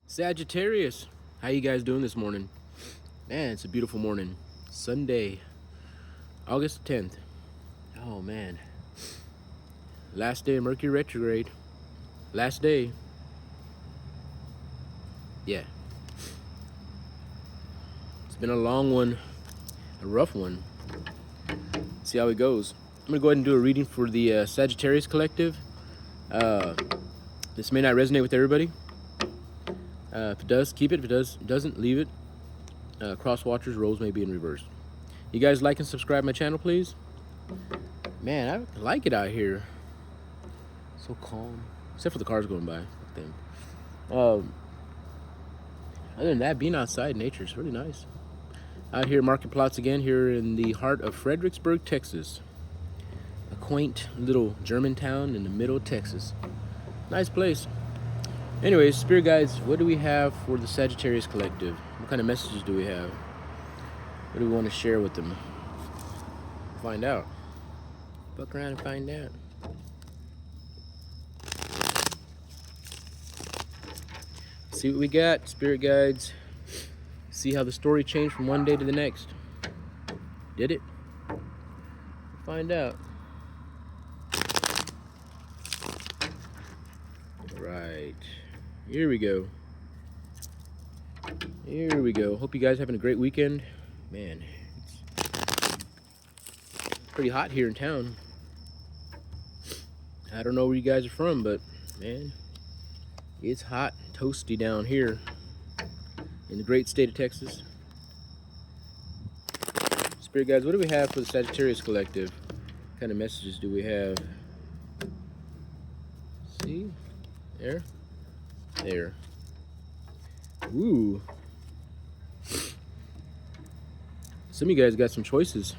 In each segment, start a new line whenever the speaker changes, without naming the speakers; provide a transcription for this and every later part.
Sagittarius, how you guys doing this morning? Man, it's a beautiful morning. Sunday, August 10th. Oh man, last day of Mercury retrograde. Last day. Yeah, it's been a long one, a rough one. See how it goes. I'm gonna go ahead and do a reading for the Sagittarius collective. This may not resonate with everybody. If it does, keep it. If it doesn't, leave it. Cross watchers, roles may be in reverse. You guys like and subscribe my channel, please. Man, I like it out here. So calm, except for the cars going by. Other than that, being outside, nature is really nice. Out here, market plots again, here in the heart of Fredericksburg, Texas. A quaint little German town in the middle of Texas. Nice place. Anyways, spirit guides, what do we have for the Sagittarius collective? What kind of messages do we have? What do we want to share with them? Find out. Fuck around and find out. See what we got, spirit guides. See how the story changed from one day to the next. Did it? Find out. Right. Here we go. Here we go. Hope you guys having a great weekend. Man, it's pretty hot here in town. I don't know where you guys are from, but man, it's hot, toasty down here in the great state of Texas. Spirit guides, what do we have for the Sagittarius collective? What kind of messages do we have? See? There. There. Ooh. Some of you guys got some choices.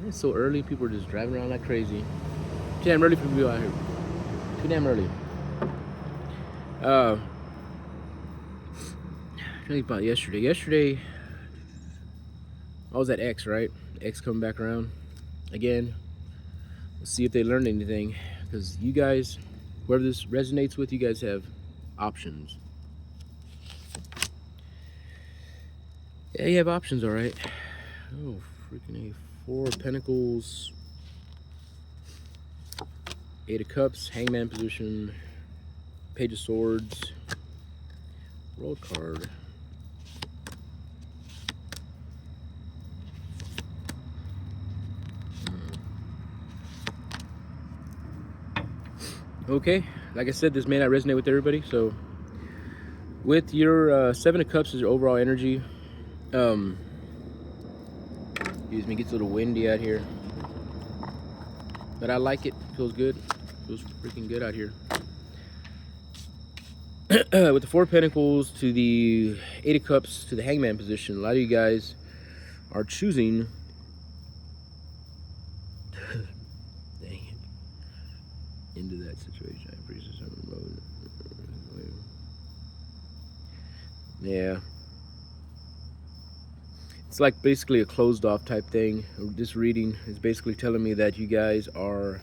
It's so early, people are just driving around like crazy. Too damn early for people out here. Too damn early. Think about yesterday. Yesterday, I was at X, right? X coming back around again. Let's see if they learned anything. Because you guys, whoever this resonates with, you guys have options. Yeah, you have options, all right. Oh, freaking A. Four of Pentacles, Eight of Cups, Hangman position, Page of Swords, World card. Okay, like I said, this may not resonate with everybody. So, with your Seven of Cups is your overall energy. Excuse me, it gets a little windy out here, but I like it. Feels good. Feels freaking good out here. With the Four of Pentacles to the Eight of Cups to the Hangman position, a lot of you guys are choosing. Dang it. Into that situation. I appreciate something. Yeah. It's like basically a closed off type thing. This reading is basically telling me that you guys are,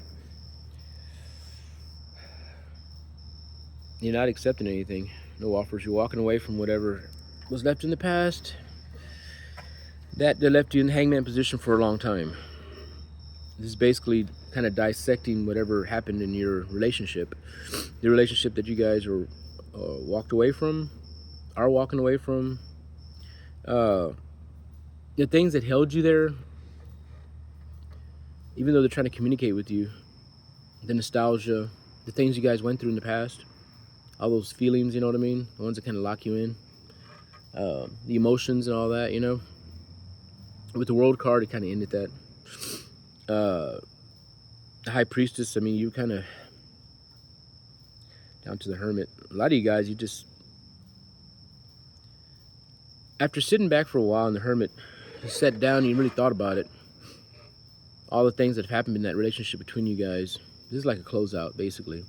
you're not accepting anything. No offers. You're walking away from whatever was left in the past. That they left you in the Hangman position for a long time. This is basically kind of dissecting whatever happened in your relationship. The relationship that you guys are walked away from, are walking away from. The things that held you there, even though they're trying to communicate with you, the nostalgia, the things you guys went through in the past, all those feelings, you know what I mean? The ones that kind of lock you in, the emotions and all that, you know? With the World card, it kind of ended that. The High Priestess, I mean, you kind of down to the Hermit. A lot of you guys, you just, after sitting back for a while in the Hermit, you sat down and you really thought about it. All the things that have happened in that relationship between you guys. This is like a closeout, basically.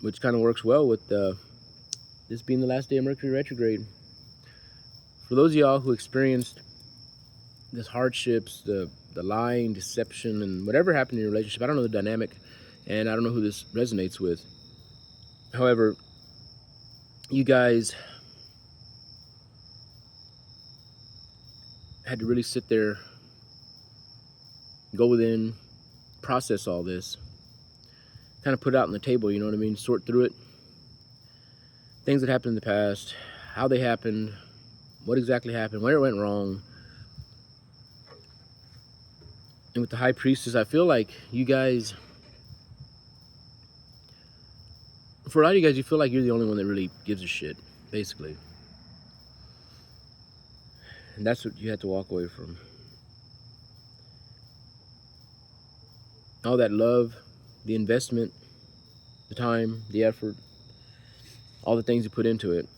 Which kind of works well with this being the last day of Mercury retrograde. For those of y'all who experienced this hardships, the lying, deception, and whatever happened in your relationship, I don't know the dynamic, and I don't know who this resonates with. However, you guys had to really sit there, go within, process all this, kind of put it out on the table, you know what I mean? Sort through it. Things that happened in the past, how they happened, what exactly happened, where it went wrong. And with the High Priestess, I feel like you guys, for a lot of you guys, you feel like you're the only one that really gives a shit, basically. And that's what you had to walk away from. All that love, the investment, the time, the effort, all the things you put into it.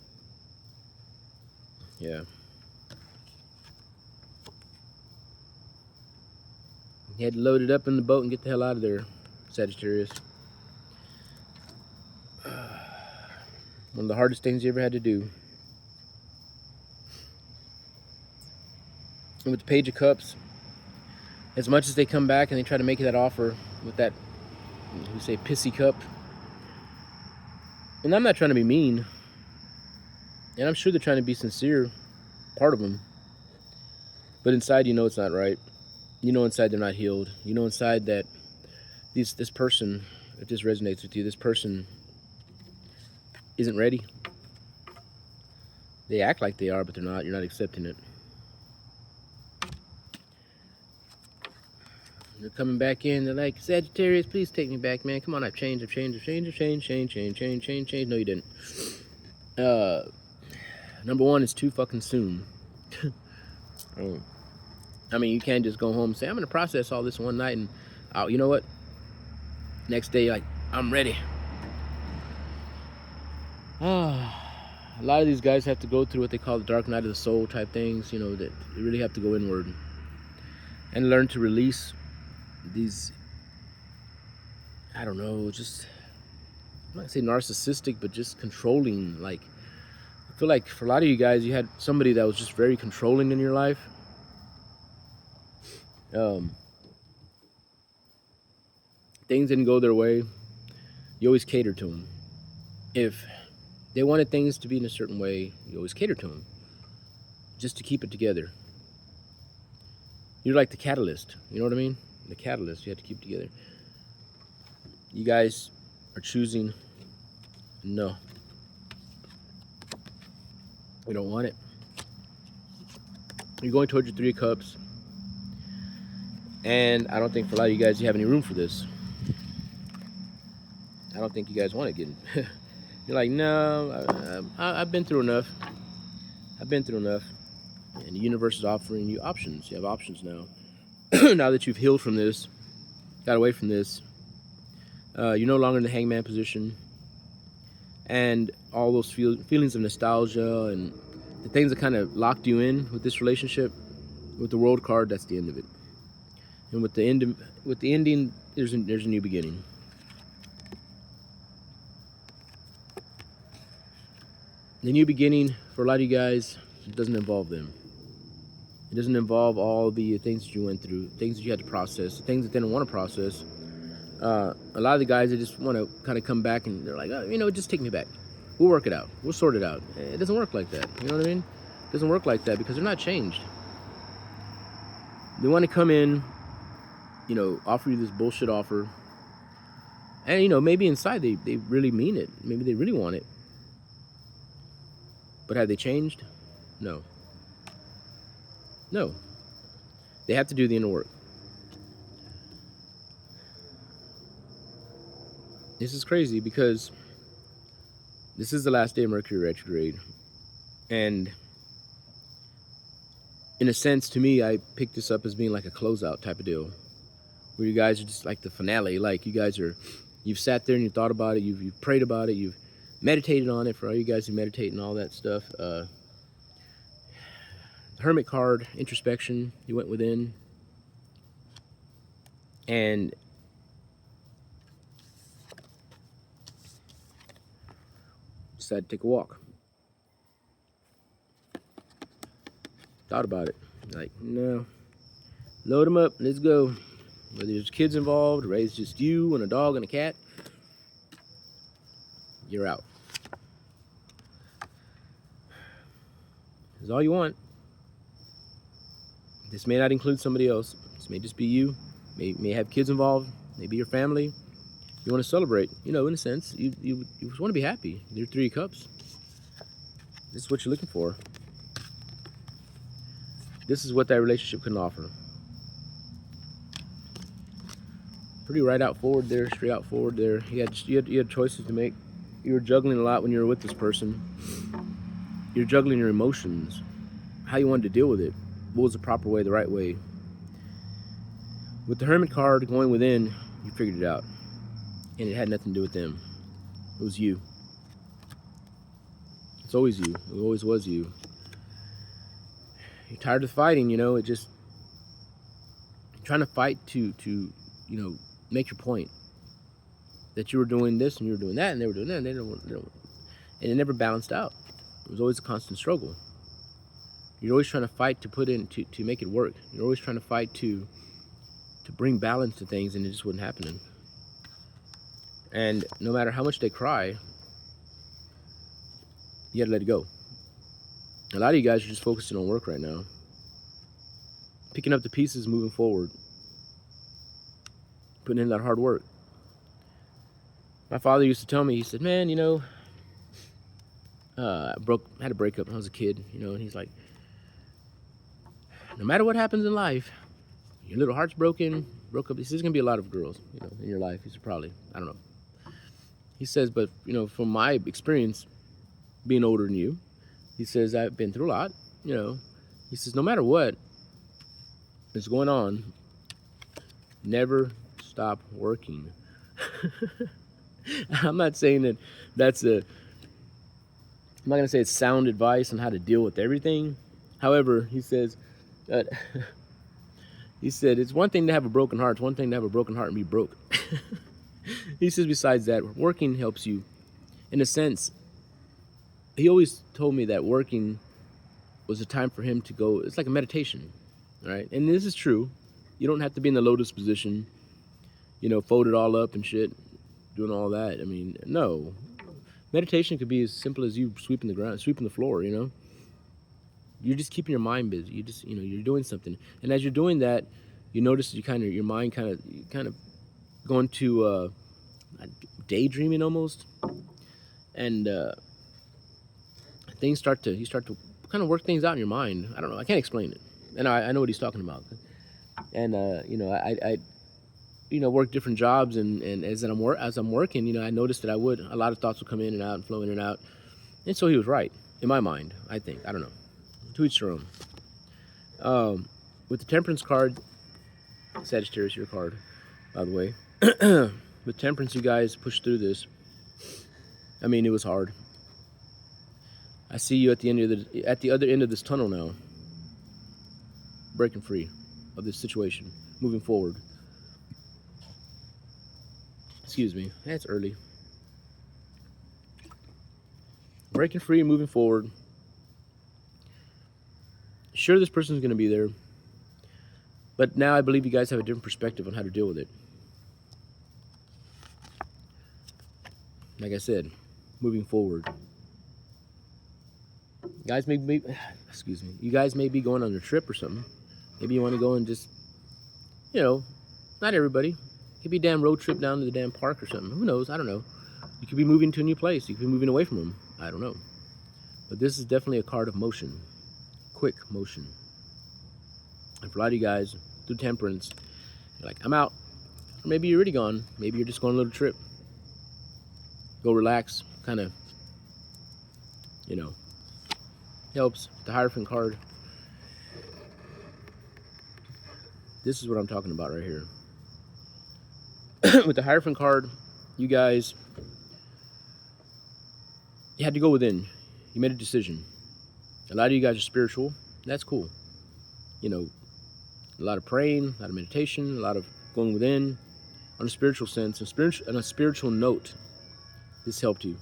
Yeah. You had to load it up in the boat and get the hell out of there, Sagittarius. One of the hardest things you ever had to do. And with the Page of Cups, as much as they come back and they try to make you that offer with that, we say, pissy cup. And I'm not trying to be mean. And I'm sure they're trying to be sincere, part of them. But inside, you know it's not right. You know inside they're not healed. You know inside that this person, if this resonates with you, this person isn't ready. They act like they are, but they're not. You're not accepting it. They're coming back in. They're like, Sagittarius, please take me back, man. Come on, I've changed. No, you didn't. Number one, it's too fucking soon. I mean, you can't just go home and say, I'm going to process all this one night and, you know what? Next day, like, I'm ready. A lot of these guys have to go through what they call the dark night of the soul type things, you know, that you really have to go inward and learn to release these, I don't know, just, I'm not gonna say narcissistic, but just controlling. Like, I feel like for a lot of you guys, you had somebody that was just very controlling in your life. Things didn't go their way. You always cater to them. If they wanted things to be in a certain way, you always cater to them, just to keep it together. You're like the catalyst, you know what I mean? The catalyst, you have to keep it together. You guys are choosing, no. We don't want it. You're going towards your Three of Cups. And I don't think for a lot of you guys, you have any room for this. I don't think you guys want to get in. You're like, no, I've been through enough. I've been through enough. And the universe is offering you options. You have options now. Now that you've healed from this, got away from this, you're no longer in the hangman position. And all those feelings of nostalgia and the things that kind of locked you in with this relationship, with the World card, that's the end of it. And with the ending, there's a new beginning. The new beginning, for a lot of you guys, it doesn't involve them. It doesn't involve all the things that you went through, things that you had to process, things that they don't want to process. A lot of the guys, they just want to kind of come back and they're like, oh, you know, just take me back. We'll work it out. We'll sort it out. It doesn't work like that. You know what I mean? It doesn't work like that because they're not changed. They want to come in, you know, offer you this bullshit offer. And, you know, maybe inside they really mean it. Maybe they really want it. But have they changed? No. No. They have to do the inner work. This is crazy because this is the last day of Mercury retrograde. And in a sense, to me, I picked this up as being like a closeout type of deal. Where you guys are just like the finale. Like you guys are, you've sat there and you thought about it. You've prayed about it. You've meditated on it. For all you guys who meditate and all that stuff. Hermit card, introspection. You went within. And decided to take a walk. Thought about it. Like, no. Load them up. Let's go. Whether there's kids involved, raise just you and a dog and a cat. you're out. It's all you want. This may not include somebody else. This may just be you. May have kids involved. Maybe your family. You want to celebrate. You know, in a sense, you just want to be happy. Your 3 cups. This is what you're looking for. This is what that relationship can offer. Pretty right out forward there, straight out forward there. You had choices to make. You were juggling a lot when you were with this person. You're juggling your emotions, how you wanted to deal with it. What was the proper way, the right way? With the Hermit card going within, you figured it out. And it had nothing to do with them. It was you. It's always you. It always was you. You're tired of fighting, you know, you're trying to fight to you know, make your point. That you were doing this and you were doing that and they were doing that and and it never balanced out. It was always a constant struggle. You're always trying to fight to put in, to make it work. You're always trying to fight to bring balance to things, and it just wasn't happening. And no matter how much they cry, you had to let it go. A lot of you guys are just focusing on work right now. Picking up the pieces, moving forward. Putting in that hard work. My father used to tell me, he said, man, you know, had a breakup when I was a kid, you know, and he's like, no matter what happens in life, your little heart's broke up. He says there's gonna be a lot of girls, you know, in your life. He said probably, I don't know. He says, but you know, from my experience, being older than you, he says I've been through a lot, you know. He says no matter what is going on, never stop working. I'm not saying that that's I'm not gonna say it's sound advice on how to deal with everything. However, he says that he said it's one thing to have a broken heart. It's one thing to have a broken heart and be broke. He says besides that, working helps you. In a sense, he always told me that working was a time for him to go. It's like a meditation, right? And this is true. You don't have to be in the lotus position, you know, fold it all up and shit, doing all that. I mean, no. Meditation could be as simple as you sweeping the ground, sweeping the floor, you know. You're just keeping your mind busy. You just, you know, you're doing something. And as you're doing that, you notice your mind kind of going to daydreaming almost. And you start to kind of work things out in your mind. I don't know. I can't explain it. And I know what he's talking about. And you know, I you know, work different jobs, and as I'm working, you know, I noticed that a lot of thoughts would come in and out and flow in and out. And so he was right in my mind, I think. I don't know. To each their own. With the Temperance card, Sagittarius, your card, by the way. With Temperance, you guys pushed through this. I mean, it was hard. I see you at the other end of this tunnel now, breaking free of this situation, moving forward. Excuse me, that's early. Breaking free and moving forward. Sure, this person's going to be there, but now I believe you guys have a different perspective on how to deal with it. Like I said, moving forward. You guys may be going on a trip or something. Maybe you want to go and just, you know, not everybody. It could be a damn road trip down to the damn park or something. Who knows? I don't know. You could be moving to a new place. You could be moving away from them. I don't know. But this is definitely a card of motion. Quick motion. And for a lot of you guys, through Temperance, you're like, I'm out. Or maybe you're already gone. Maybe you're just going on a little trip. Go relax. Kind of, you know, helps. The Hierophant card. This is what I'm talking about right here. With the Hierophant card, you guys, you had to go within. You made a decision. A lot of you guys are spiritual. That's cool. You know, a lot of praying, a lot of meditation, a lot of going within. On a spiritual sense, on a spiritual note, this helped you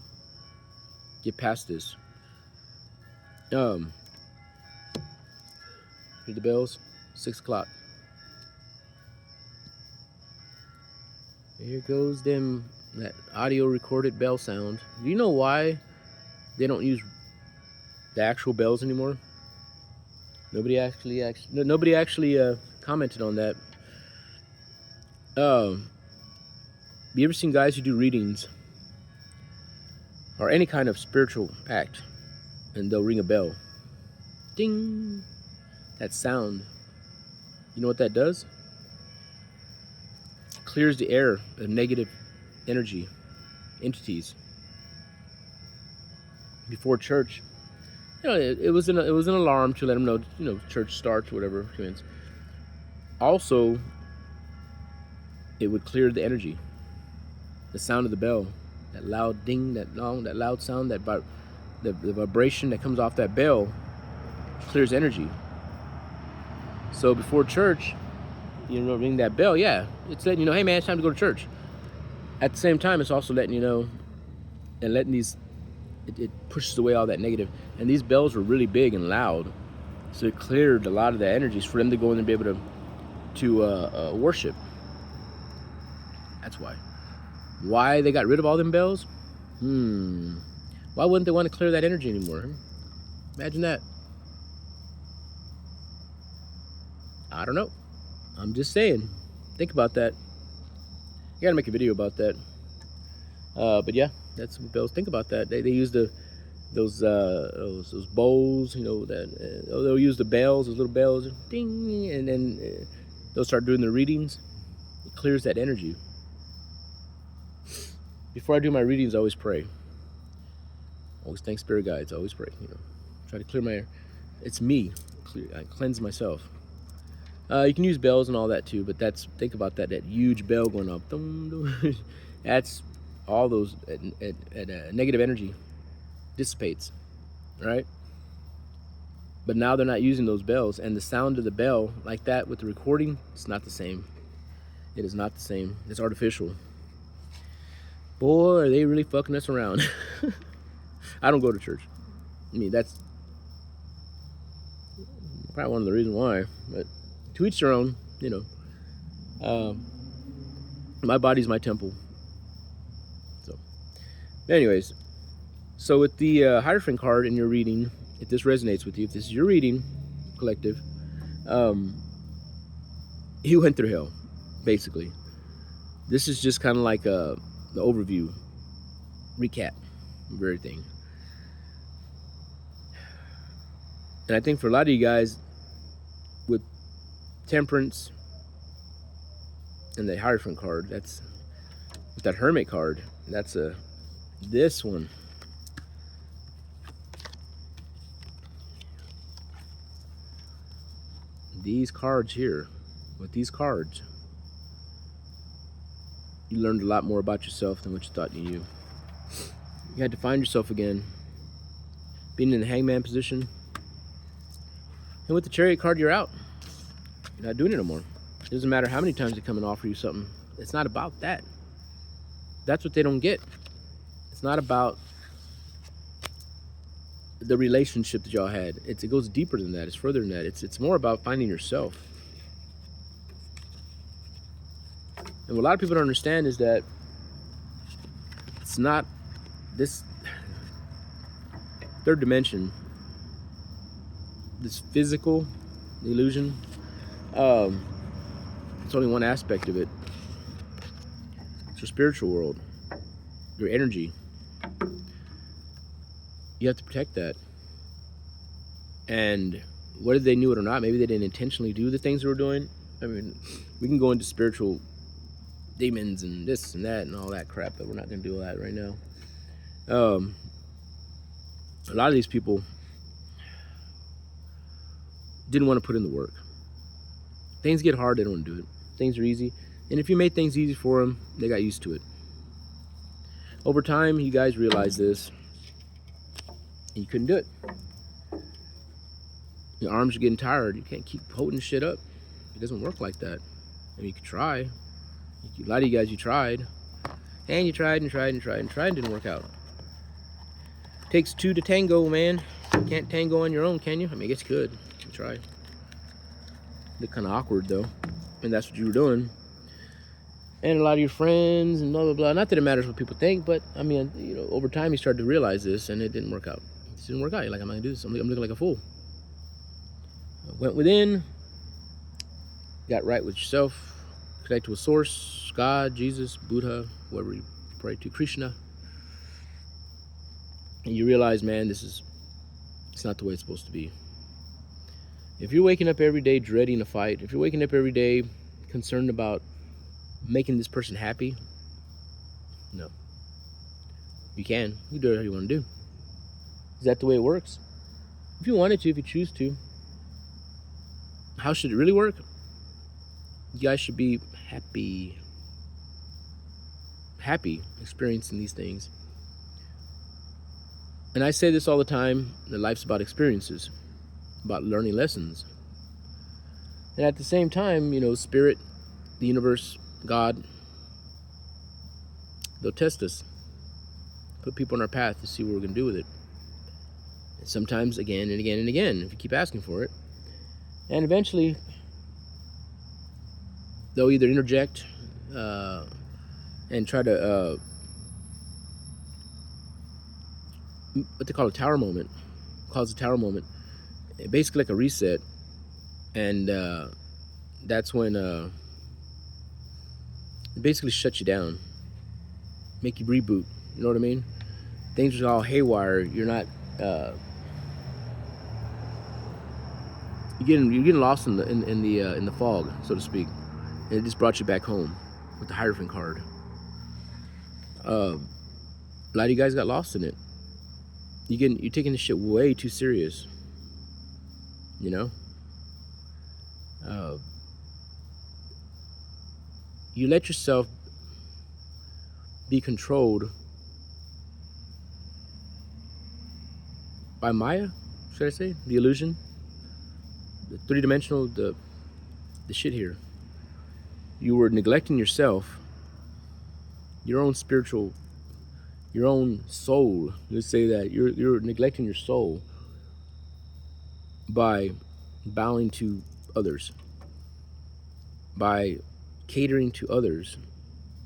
get past this. Hear the bells? 6 o'clock. Here goes them That audio recorded bell sound. Do you know why they don't use the actual bells anymore? Nobody actually commented on that. You ever seen guys who do readings or any kind of spiritual act, and they'll ring a bell? Ding! That sound. You know what that does? It clears the air of negative energy, entities. Before church, it was an alarm to let them know, church starts, whatever. Also, it would clear the energy. The sound of the bell, that loud ding, that loud sound, the vibration that comes off that bell clears energy. So before church, ring that bell. Yeah, it's letting you know, hey man, it's time to go to church. At the same time, it's also letting you know, and letting it pushes away all that negative. And these bells were really big and loud, so it cleared a lot of the energies for them to go in and be able to worship. That's why. Why they got rid of all them bells? Why wouldn't they want to clear that energy anymore? Imagine that. I don't know. I'm just saying. Think about that. I gotta make a video about that. But yeah, that's some bells. Think about that. They use those bowls, that they'll use the bells, those little bells, ding, and then they'll start doing the readings. It clears that energy. Before I do my readings, I always pray. Always thank spirit guides. I always pray. Try to clear my air. It's me. I cleanse myself. You can use bells and all that too, but think about that huge bell going up. That's all those negative energy dissipates, right? But now they're not using those bells, and the sound of the bell like that with the recording, it's not the same. It is not the same. It's artificial. Boy, are they really fucking us around. I don't go to church. I mean, that's probably one of the reasons why, but to each their own, my body's my temple. So anyways, so with the Hierophant card in your reading, if this resonates with you, if this is your reading, collective, he went through hell, basically. This is just kind of like the overview, recap of everything. And I think for a lot of you guys, with Temperance and the Hierophant card, that's with that Hermit card, that's this one. These cards here, with these cards, you learned a lot more about yourself than what you thought you knew. You had to find yourself again, being in the Hangman position. And with the Chariot card, you're out. You're not doing it no more. It doesn't matter how many times they come and offer you something. It's not about that. That's what they don't get. It's not about the relationship that y'all had. It goes deeper than that. It's further than that. It's more about finding yourself. And what a lot of people don't understand is that it's not this third dimension, this physical illusion. It's only one aspect of it. It's your spiritual world, your energy. You have to protect that. And whether they knew it or not, maybe they didn't intentionally do the things they were doing. I mean, we can go into spiritual demons and this and that and all that crap, but we're not going to do all that right now. A lot of these people didn't want to put in the work. Things get hard, they don't want to do it. Things are easy, and if you made things easy for them, they got used to it. Over time, you guys realize this, and you couldn't do it. Your arms are getting tired. You can't keep holding shit up. It doesn't work like that. I mean, you could try. A lot of you guys, you tried, and you tried and tried and tried and tried, and didn't work out. Takes two to tango, man. You can't tango on your own, can you? I mean, I guess you could. You try. Look kind of awkward though, and that's what you were doing. and a lot of your friends and blah blah blah. Not that it matters what people think, but I mean, you know, over time you start to realize this, and it didn't work out. It didn't work out. You're like, I'm not gonna do this. I'm looking like a fool. I went within, got right with yourself, connected with Source, God, Jesus, Buddha, whoever you pray to, Krishna, and you realize, man, it's not the way it's supposed to be. If you're waking up every day dreading a fight, if you're waking up every day concerned about making this person happy, no. You can. You do whatever you want to do. Is that the way it works? If you wanted to, if you choose to. How should it really work? You guys should be happy. Happy experiencing these things. And I say this all the time, that life's about experiences, about learning lessons. And at the same time, you know, spirit, the universe, God, they'll test us, put people on our path to see what we're going to do with it. And sometimes again and again and again, if you keep asking for it. And eventually, they'll either interject and try to, what they call a tower moment, cause a tower moment, basically like a reset. And that's when it basically shuts you down, make you reboot. You know what I mean? Things are all haywire. You're not. You're getting lost in the fog, so to speak, and it just brought you back home with the Hierophant card. A lot of you guys got lost in it. You're taking this shit way too serious. You know. You let yourself be controlled by Maya, should I say? The illusion, the three-dimensional, the shit here. You were neglecting yourself, your own spiritual, your own soul. Let's say that you're neglecting your soul by bowing to others, by catering to others,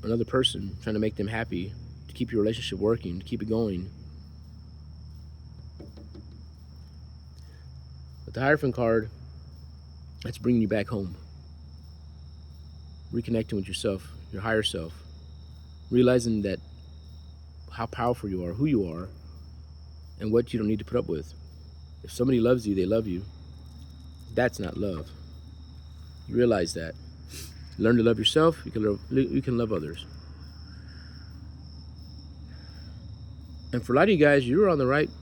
another person, trying to make them happy, to keep your relationship working, to keep it going. But the Hierophant card, that's bringing you back home, reconnecting with yourself, your higher self, realizing that how powerful you are, who you are, and what you don't need to put up with. If somebody loves you, they love you. That's not love. You realize that. Learn to love yourself, you can love others. And for a lot of you guys, you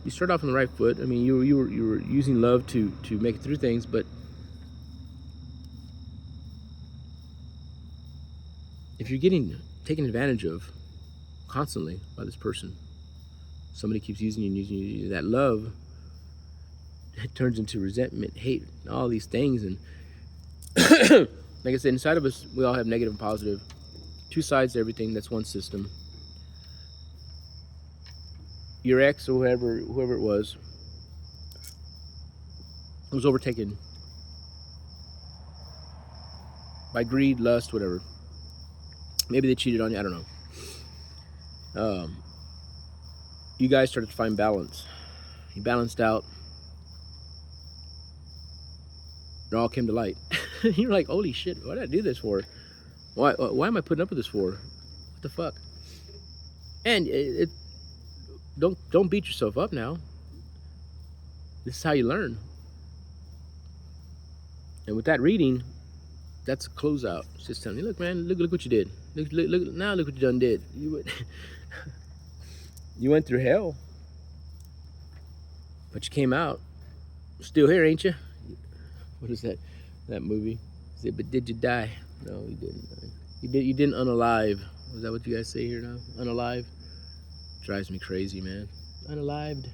start off on the right foot. I mean, you were using love to make it through things, but if you're getting taken advantage of constantly by this person, somebody keeps using you and using you, that love, it turns into resentment, hate, all these things. And like I said, inside of us, we all have negative and positive. Two sides to everything. That's one system. Your ex or whoever it was overtaken by greed, lust, whatever. Maybe they cheated on you. I don't know. You guys started to find balance. You balanced out. It all came to light. You're like, holy shit, what did I do this for? Why am I putting up with this for? What the fuck? And don't beat yourself up now. This is how you learn. And with that reading, that's a closeout. It's just telling you, look, man, look what you did. Look what you done did. You went through hell, but you came out. Still here, ain't you? What is that movie? Is it, but did you die? No, you didn't. You didn't unalive. Is that what you guys say here now? Unalive? Drives me crazy, man. Unalived.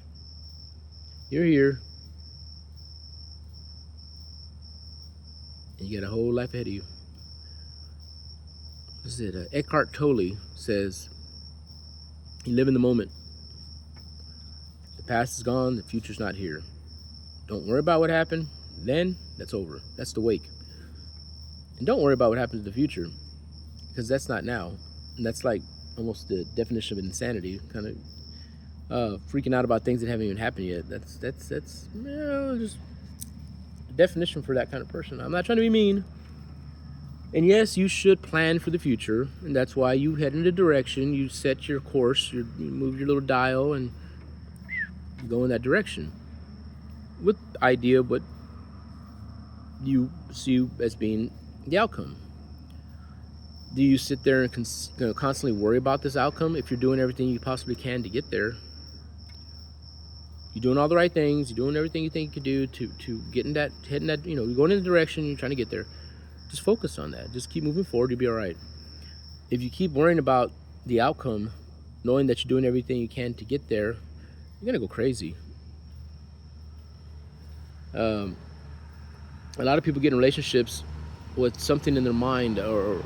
You're here. And you got a whole life ahead of you. What is it? Eckhart Tolle says, you live in the moment. The past is gone, the future's not here. Don't worry about what happened then. That's over. That's the wake. And don't worry about what happens in the future. because that's not now. And that's like almost the definition of insanity, kind of freaking out about things that haven't even happened yet. That's just a definition for that kind of person. I'm not trying to be mean. And yes, you should plan for the future, and that's why you head in a direction, you set your course, you move your little dial, and you go in that direction with the idea of what you see as being the outcome. Do you sit there and constantly worry about this outcome? If you're doing everything you possibly can to get there, you're doing all the right things, you're doing everything you think you can do to get in that, heading that, you're going in the direction, you're trying to get there. Just focus on that. Just keep moving forward. You'll be all right. If you keep worrying about the outcome, knowing that you're doing everything you can to get there, you're gonna go crazy. A lot of people get in relationships with something in their mind or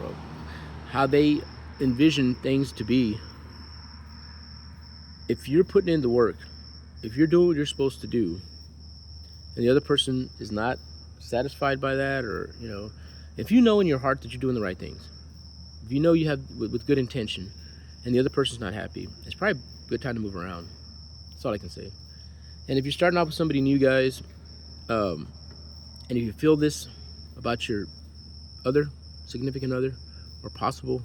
how they envision things to be. If you're putting in the work, if you're doing what you're supposed to do, and the other person is not satisfied by that, or if you know in your heart that you're doing the right things, if you know you have with good intention, and the other person's not happy, it's probably a good time to move around. That's all I can say. And if you're starting off with somebody new, guys, and if you feel this about your other significant other, or possible,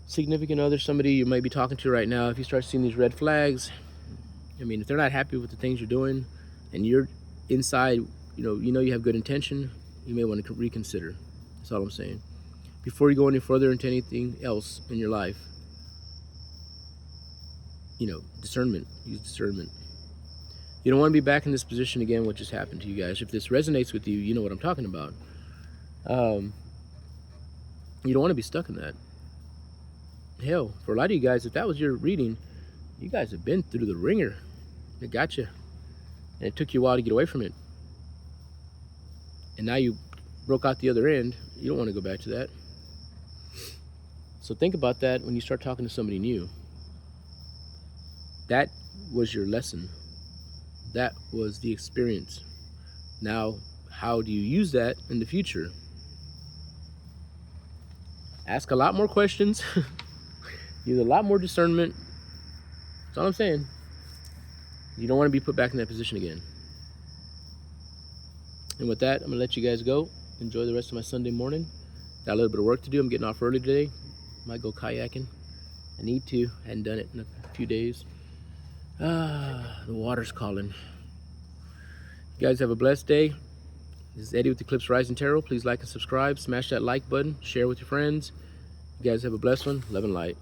significant other, somebody you might be talking to right now, if you start seeing these red flags, if they're not happy with the things you're doing, and you're inside, you have good intention, you may want to reconsider. That's all I'm saying. Before you go any further into anything else in your life, discernment. Use discernment. You don't want to be back in this position again, what just happened to you guys. If this resonates with you, you know what I'm talking about. You don't want to be stuck in that. Hell, for a lot of you guys, if that was your reading, you guys have been through the ringer. It got you. And it took you a while to get away from it. And now you broke out the other end. You don't want to go back to that. So think about that when you start talking to somebody new. That was your lesson. That was the experience. Now, how do you use that in the future? Ask a lot more questions. Use a lot more discernment. That's all I'm saying. You don't want to be put back in that position again. And with that, I'm going to let you guys go. Enjoy the rest of my Sunday morning. Got a little bit of work to do. I'm getting off early today. Might go kayaking. I need to. Hadn't done it in a few days. The water's calling. You guys have a blessed day. This is Eddie with Eclipse Rising Tarot. Please like and subscribe. Smash that like button. Share with your friends. You guys have a blessed one. Love and light.